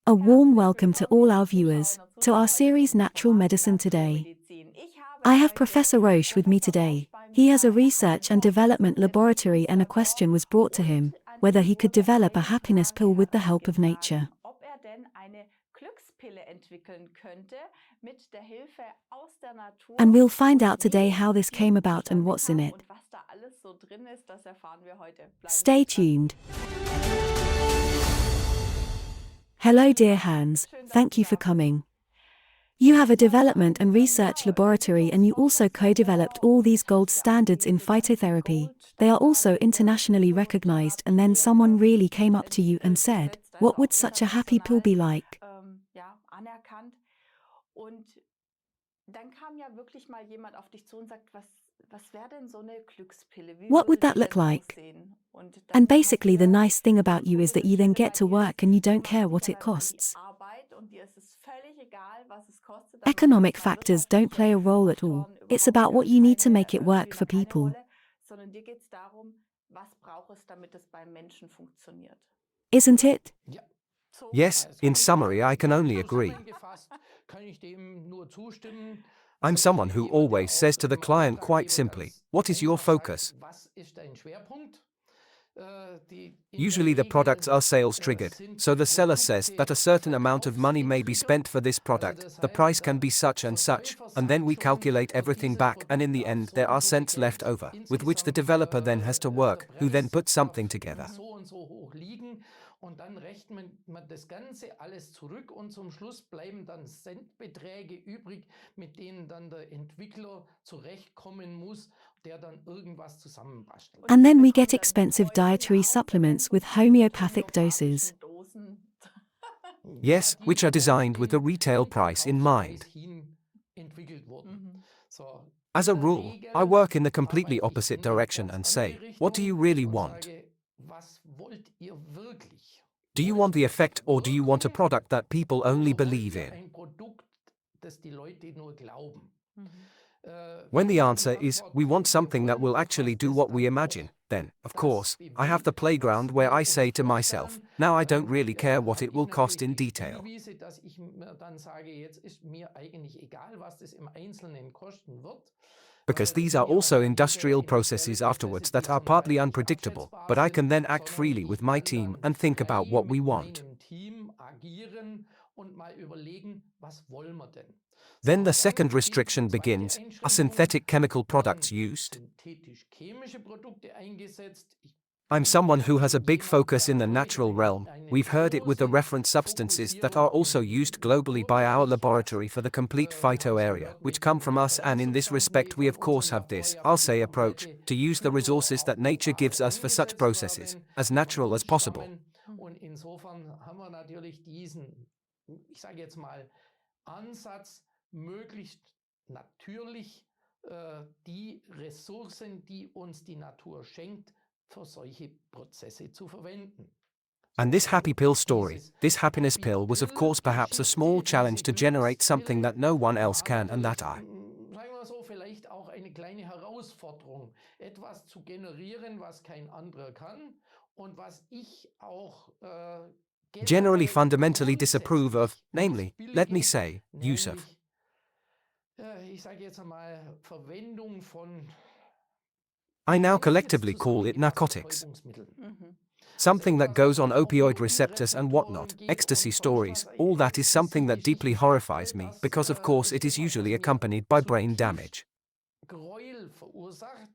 A warm welcome to all our viewers, to our series Natural Medicine Today. I have Professor Rausch with me today. He has a research and development laboratory and a question was brought to him, whether he could develop a happiness pill with the help of nature. And we'll find out today how this came about and what's in it. Stay tuned. Hello dear Hans, thank you for coming. You have a development and research laboratory and you also co-developed all these gold standards in phytotherapy. They are also internationally recognized, and then someone really came up to you and said, what would such a happy pill be like? What would that look like? And basically the nice thing about you is that you then get to work and you don't care what it costs. Economic factors don't play a role at all. It's about what you need to make it work for people. Isn't it? Yes, in summary I can only agree. I'm someone who always says to the client quite simply, what is your focus? Usually the products are sales triggered, so the seller says that a certain amount of money may be spent for this product, the price can be such, and then we calculate everything back and in the end there are cents left over, with which the developer then has to work, who then puts something together. Und dann rechnet man das Ganze alles zurück und zum Schluss bleiben dann Centbeträge übrig, mit denen dann der Entwickler zurechtkommen muss, der dann irgendwas zusammenbastelt. And then we get expensive dietary supplements with homeopathic doses. Yes, which are designed with the retail price in mind. As a rule, I work in the completely opposite direction and say, what do you really want? Do you want the effect or do you want a product that people only believe in? When the answer is, we want something that will actually do what we imagine, then, of course, I have the playground where I say to myself, now I don't really care what it will cost in detail. Because these are also industrial processes afterwards that are partly unpredictable, but I can then act freely with my team and think about what we want. Then the second restriction begins, are synthetic chemical products used? I'm someone who has a big focus in the natural realm. We've heard it with the reference substances that are also used globally by our laboratory for the complete phyto area, which come from us, and in this respect we of course have this, I'll say, approach, to use the resources that nature gives us for such processes, as natural as possible. Und insofern haben wir natürlich diesen, ich sage jetzt mal, Ansatz, möglichst natürlich die Ressourcen, die uns die Natur schenkt, für solche Prozesse zu verwenden. And this happy pill story, this happiness pill was of course perhaps a small challenge to generate something that no one else can and that I. Sagen wir so, vielleicht auch eine kleine Herausforderung, etwas zu generieren, was kein anderer kann und was ich auch generally fundamentally disapprove of, namely, let me say, use of. Ich sage jetzt einmal Verwendung von I now collectively call it narcotics. Something that goes on opioid receptors and whatnot, ecstasy stories, all that is something that deeply horrifies me, because of course it is usually accompanied by brain damage. Gräuel verursacht,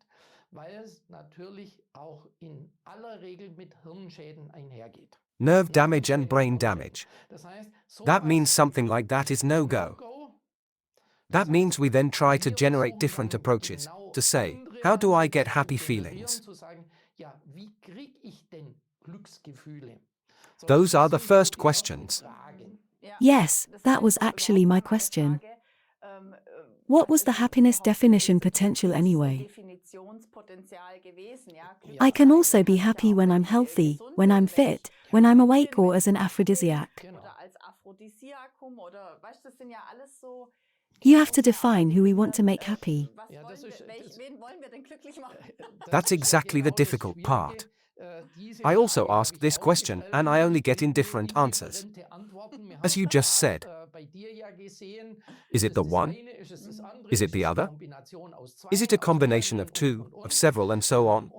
weil es natürlich auch in aller Regel mit Hirnschäden einhergeht. Nerve damage and brain damage. Das heißt, That means something like that is no go. That means we then try to generate different approaches, to say, how do I get happy feelings? Those are the first questions. Yes, that was actually my question. What was the happiness definition potential anyway? I can also be happy when I'm healthy, when I'm fit, when I'm awake, or as an aphrodisiac. You have to define who we want to make happy. That's exactly the difficult part. I also asked this question and I only get indifferent answers. As you just said, is it the one? Is it the other? Is it a combination of two, of several, and so on?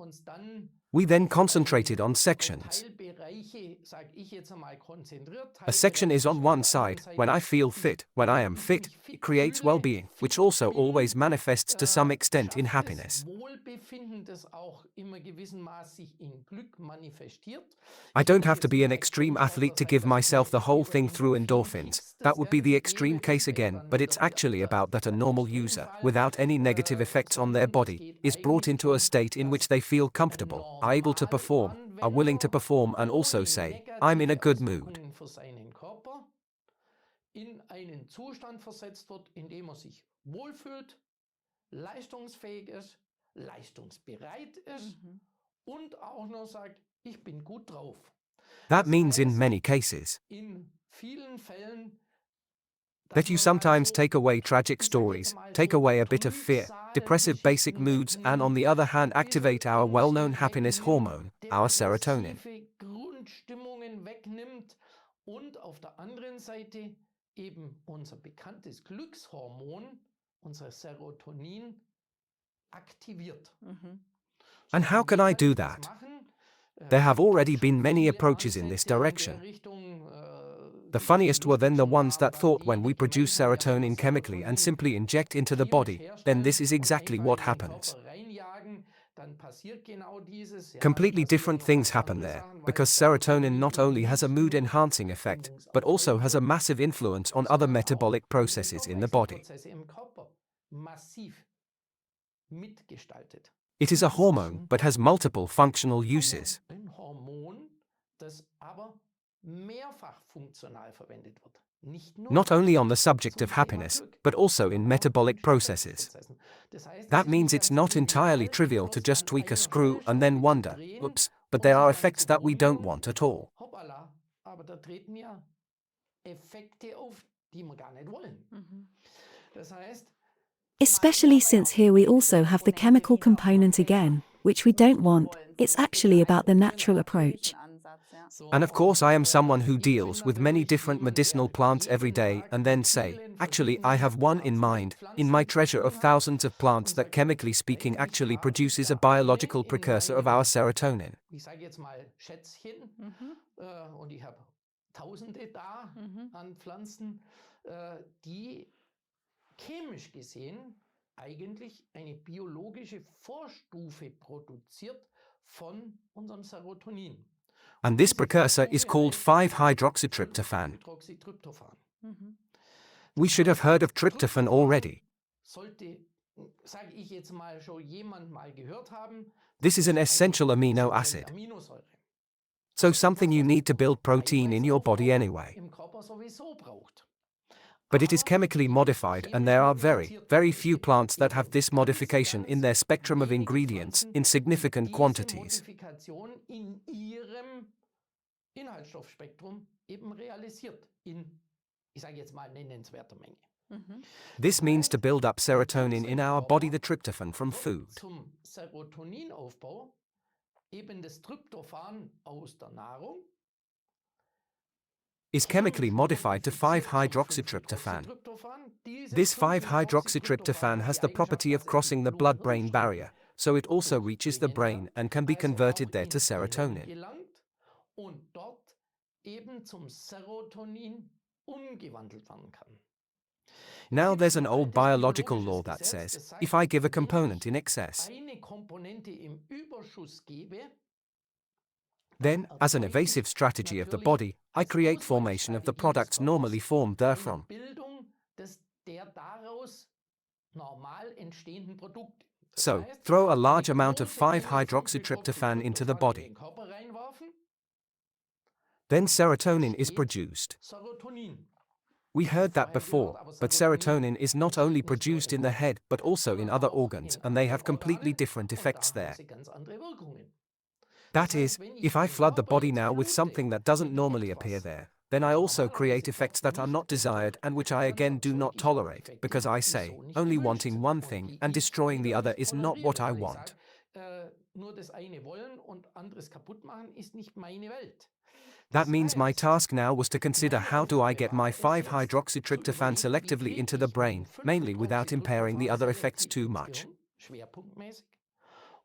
We then concentrated on sections. A section is on one side, when I feel fit, when I am fit, it creates well-being, which also always manifests to some extent in happiness. I don't have to be an extreme athlete to give myself the whole thing through endorphins. That would be the extreme case again, but it's actually about that a normal user, without any negative effects on their body, is brought into a state in which they feel comfortable, are able to perform, are willing to perform, and also say, I'm in a good mood. In einen Zustand versetzt wird, in dem sich wohlfühlt, leistungsfähig ist, leistungsbereit ist und auch noch sagt, ich bin gut drauf. That means in many cases In vielen Fällen that you sometimes take away tragic stories, take away a bit of fear, depressive basic moods, and on the other hand activate our well-known happiness hormone, our serotonin. Grundstimmungen wegnimmt und auf der anderen Seite eben unser bekanntes Glückshormon, unser Serotonin, aktiviert. And how can I do that? There have already been many approaches in this direction. The funniest were then the ones that thought when we produce serotonin chemically and simply inject into the body, then this is exactly what happens. Completely different things happen there, because serotonin not only has a mood-enhancing effect, but also has a massive influence on other metabolic processes in the body. It is a hormone, but has multiple functional uses. Not only on the subject of happiness, but also in metabolic processes. That means it's not entirely trivial to just tweak a screw and then wonder, oops, but there are effects that we don't want at all. Especially since here we also have the chemical component again, which we don't want. It's actually about the natural approach. And of course I am someone who deals with many different medicinal plants every day and then say, actually I have one in mind, in my treasure of thousands of plants that chemically speaking actually produces a biological precursor of our serotonin. Ich sage jetzt mal Schätzchen, und ich habe Tausende da an Pflanzen, die chemisch gesehen eigentlich eine biologische Vorstufe produziert von unserem Serotonin. And this precursor is called 5-hydroxytryptophan. We should have heard of tryptophan already. This is an essential amino acid. So something you need to build protein in your body anyway. But it is chemically modified and there are very, very few plants that have this modification in their spectrum of ingredients in significant quantities. This means to build up serotonin in our body, the tryptophan from food. Is chemically modified to 5-hydroxytryptophan. This 5-hydroxytryptophan has the property of crossing the blood-brain barrier, so it also reaches the brain and can be converted there to serotonin. Now there's an old biological law that says, if I give a component in excess, then, as an evasive strategy of the body, I create formation of the products normally formed therefrom. So, throw a large amount of 5-hydroxytryptophan into the body. Then serotonin is produced. We heard that before, but serotonin is not only produced in the head but also in other organs, and they have completely different effects there. That is, if I flood the body now with something that doesn't normally appear there, then I also create effects that are not desired and which I again do not tolerate, because I say, only wanting one thing and destroying the other is not what I want. nur das eine wollen und anderes kaputt machen, ist nicht meine Welt. That means my task now was to consider how do I get my 5-hydroxytryptophan selectively into the brain, mainly without impairing the other effects too much. Schwerpunktmäßig,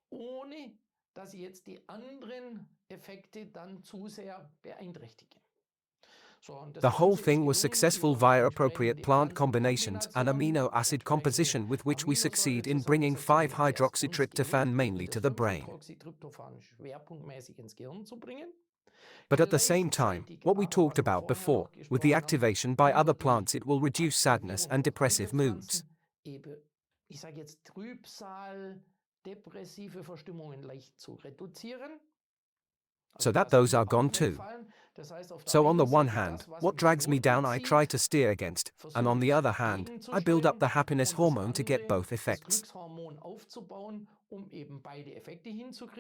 ohne dass ich jetzt die anderen Effekte dann zu sehr beeinträchtigen. The whole thing was successful via appropriate plant combinations and amino acid composition with which we succeed in bringing 5-hydroxytryptophan mainly to the brain. Schwerpunktmäßig ins Gehirn zu bringen. But at the same time, what we talked about before, with the activation by other plants it will reduce sadness and depressive moods. Ich sage jetzt Trübsal, depressive Verstimmungen leicht zu reduzieren. So that those are gone too. So on the one hand, what drags me down I try to steer against, and on the other hand, I build up the happiness hormone to get both effects.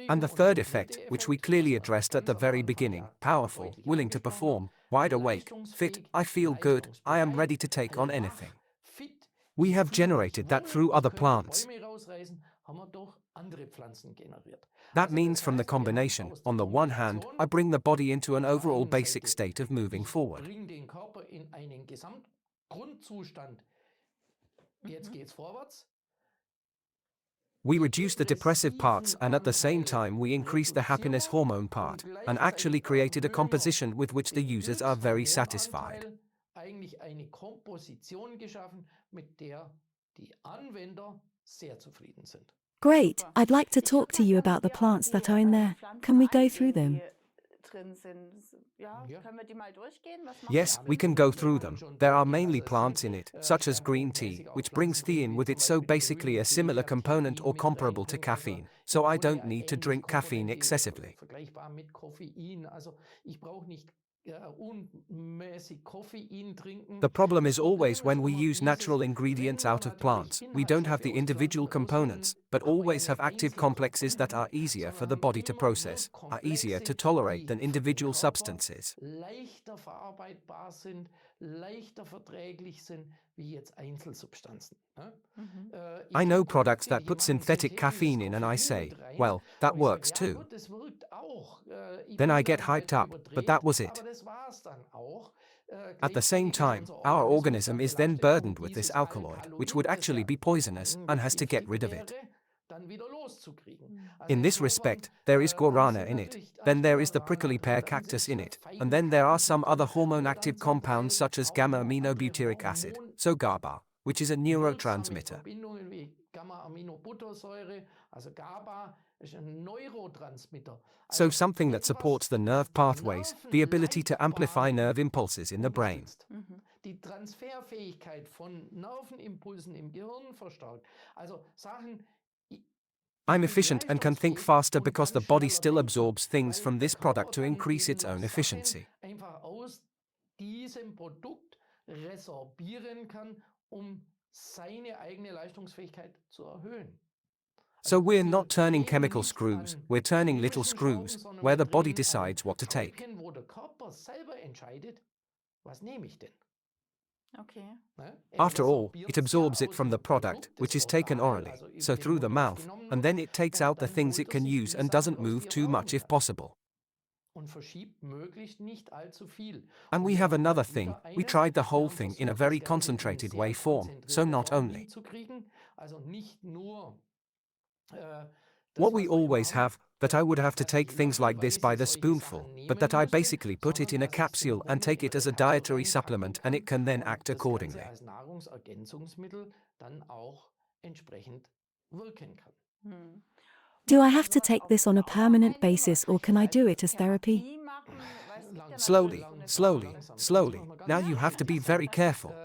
And the third effect, which we clearly addressed at the very beginning, powerful, willing to perform, wide awake, fit, I feel good, I am ready to take on anything. We have generated that through other plants. That means from the combination, on the one hand, I bring the body into an overall basic state of moving forward. We reduce the depressive parts and at the same time we increase the happiness hormone part, and actually created a composition with which the users are very satisfied. Eigentlich eine Komposition geschaffen, mit der die Anwender sehr zufrieden sind. Great, I'd like to talk to you about the plants that are in there. Can we go through them? Yes, we can go through them. There are mainly plants in it, such as green tea, which brings thein with it, so basically a similar component or comparable to caffeine, so I don't need to drink caffeine excessively. Vergleichbar mit Koffein, also ich brauche nicht unmäßig Koffein trinken. The problem is always when we use natural ingredients out of plants, we don't have the individual components, but always have active complexes that are easier for the body to process, are easier to tolerate than individual substances. Leichter verarbeitbar sind, leichter verträglich sind wie jetzt Einzelsubstanzen. I know products that put synthetic caffeine in and I say, well, that works too. Then I get hyped up, but that was it. At the same time, our organism is then burdened with this alkaloid, which would actually be poisonous, and has to get rid of it. In this respect, there is guarana in it, then there is the prickly pear cactus in it, and then there are some other hormone-active compounds such as gamma-aminobutyric acid, so GABA, which is a neurotransmitter. So something that supports the nerve pathways, the ability to amplify nerve impulses in the brain. Die Transferfähigkeit von Nervenimpulsen im Gehirn verstärkt. Also Sachen. I'm efficient and can think faster because the body still absorbs things from this product to increase its own efficiency. Einfach aus diesem Produkt resorbieren kann, seine eigene Leistungsfähigkeit zu erhöhen. So we're not turning chemical screws, we're turning little screws, where the body decides what to take. Wo der Körper selber entscheidet, was nehme ich denn? Okay. After all, it absorbs it from the product, which is taken orally, so through the mouth, and then it takes out the things it can use and doesn't move too much if possible. And we have another thing, we tried the whole thing in a very concentrated way form, so not only what we always have, that I would have to take things like this by the spoonful, but that I basically put it in a capsule and take it as a dietary supplement and it can then act accordingly. Do I have to take this on a permanent basis or can I do it as therapy? Slowly, slowly, slowly. Now you have to be very careful.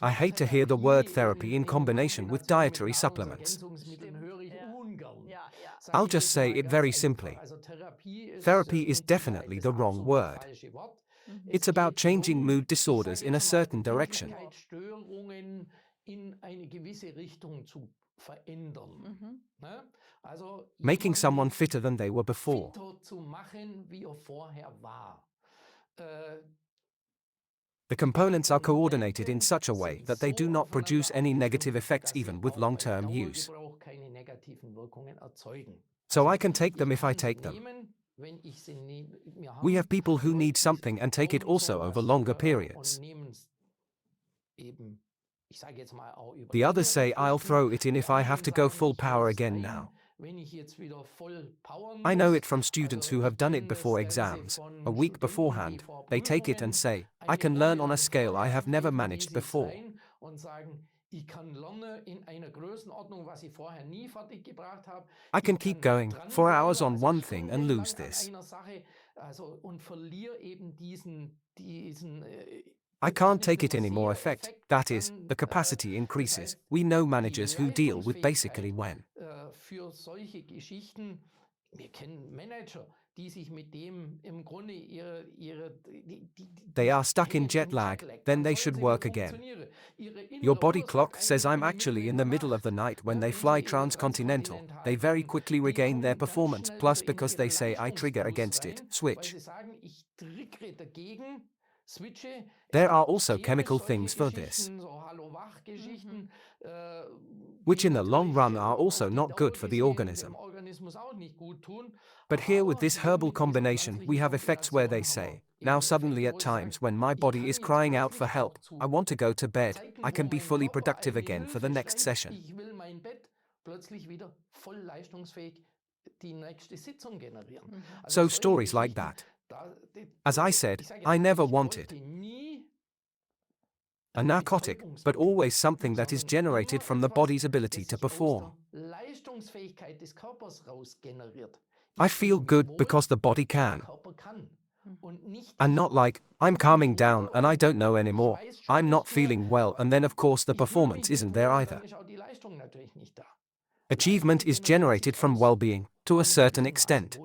I hate to hear the word therapy in combination with dietary supplements. I'll just say it very simply. Therapy is definitely the wrong word. It's about changing mood disorders in a certain direction. Making someone fitter than they were before. The components are coordinated in such a way that they do not produce any negative effects even with long-term use. So I can take them if I take them. We have people who need something and take it also over longer periods. The others say I'll throw it in if I have to go full power again now. I know it from students who have done it before exams, a week beforehand. They take it and say, I can learn on a scale I have never managed before. I can keep going 4 hours on one thing and lose this. I can't take it anymore effect, that is, the capacity increases. We know managers who deal with basically when. They are stuck in jet lag, then they should work again. Your body clock says I'm actually in the middle of the night when they fly transcontinental. They very quickly regain their performance, plus because they say I trigger against it, switch. There are also chemical things for this, which in the long run are also not good for the organism. But here with this herbal combination, we have effects where they say, now suddenly at times when my body is crying out for help, I want to go to bed, I can be fully productive again for the next session. So stories like that. As I said, I never wanted a narcotic, but always something that is generated from the body's ability to perform. I feel good because the body can. And not like, I'm calming down and I don't know anymore, I'm not feeling well, and then of course the performance isn't there either. Achievement is generated from well-being, to a certain extent.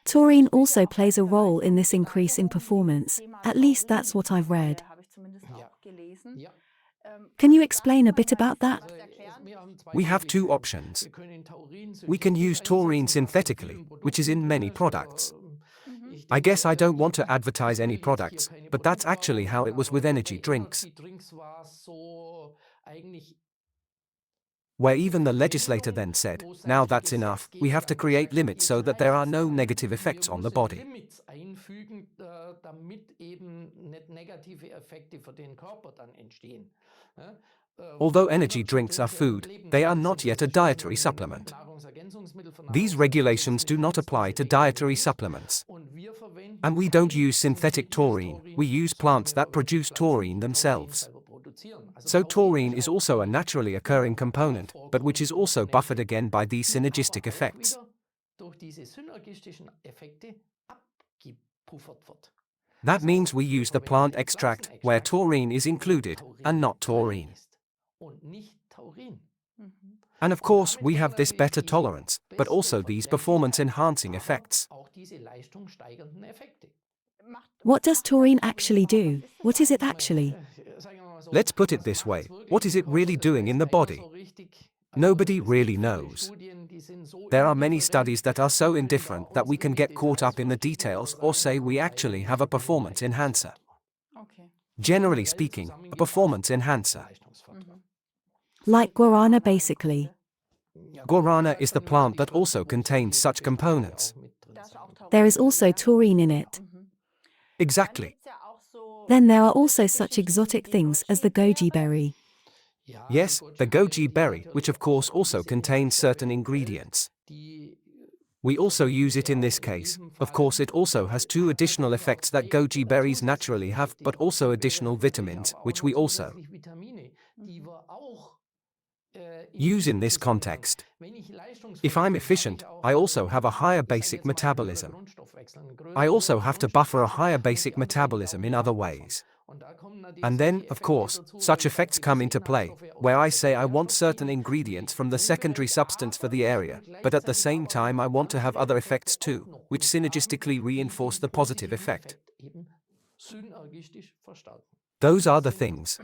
Taurine also plays a role in this increase in performance, at least that's what I've read. Can you explain a bit about that? We have two options. We can use taurine synthetically, which is in many products. I guess I don't want to advertise any products, but that's actually how it was with energy drinks, where even the legislator then said, now that's enough, we have to create limits so that there are no negative effects on the body. Although energy drinks are food, they are not yet a dietary supplement. These regulations do not apply to dietary supplements. And we don't use synthetic taurine, we use plants that produce taurine themselves. So taurine is also a naturally occurring component, but which is also buffered again by these synergistic effects. That means we use the plant extract, where taurine is included, and not taurine. And of course, we have this better tolerance, but also these performance-enhancing effects. What does taurine actually do? What is it actually? Let's put it this way, what is it really doing in the body? Nobody really knows. There are many studies that are so indifferent that we can get caught up in the details or say we actually have a performance enhancer. Generally speaking, a performance enhancer. Like guarana basically. Guarana is the plant that also contains such components. There is also taurine in it. Exactly. Then there are also such exotic things as the goji berry. Yes, the goji berry, which of course also contains certain ingredients. We also use it in this case. Of course it also has two additional effects that goji berries naturally have, but also additional vitamins, which we also use in this context. If I'm efficient, I also have a higher basic metabolism. I also have to buffer a higher basic metabolism in other ways. And then, of course, such effects come into play, where I say I want certain ingredients from the secondary substance for the area, but at the same time I want to have other effects too, which synergistically reinforce the positive effect. Those are the things.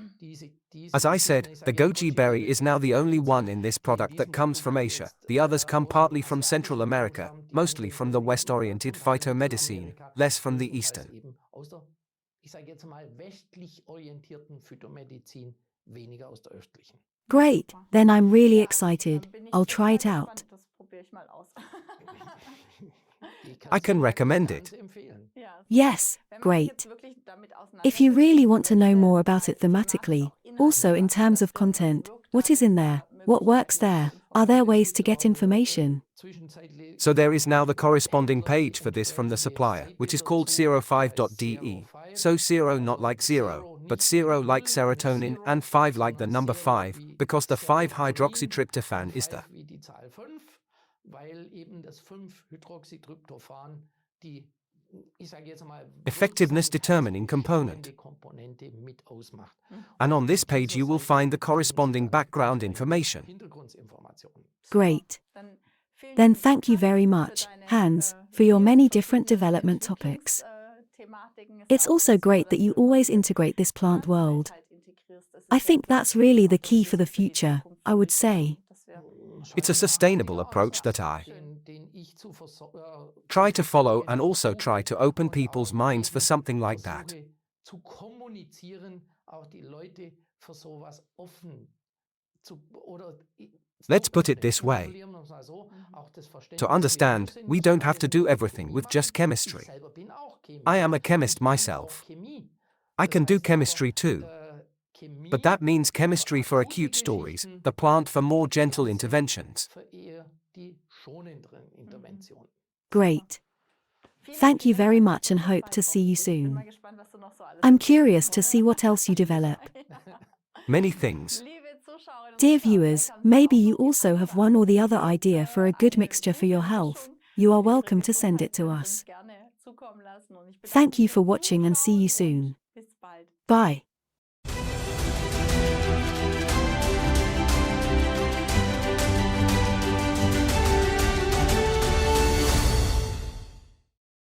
As I said, the goji berry is now the only one in this product that comes from Asia. The others come partly from Central America, mostly from the West-oriented phytomedicine, less from the Eastern. Great, then I'm really excited. I'll try it out. I can recommend it. Yes, great. If you really want to know more about it thematically, also in terms of content, what is in there, what works there, are there ways to get information? So there is now the corresponding page for this from the supplier, which is called 05.de. So 0 not like 0, but 0 like serotonin and 5 like the number 5, because the 5-hydroxytryptophan is the effectiveness determining component. And on this page you will find the corresponding background information. Great. Then thank you very much, Hans, for your many different development topics. It's also great that you always integrate this plant world. I think that's really the key for the future, I would say. It's a sustainable approach that I try to follow, and also try to open people's minds for something like that. Let's put it this way. To understand, we don't have to do everything with just chemistry. I am a chemist myself. I can do chemistry too. But that means chemistry for acute stories, the plant for more gentle interventions. Great. Thank you very much and hope to see you soon. I'm curious to see what else you develop. Many things. Dear viewers, maybe you also have one or the other idea for a good mixture for your health. You are welcome to send it to us. Thank you for watching and see you soon. Bye.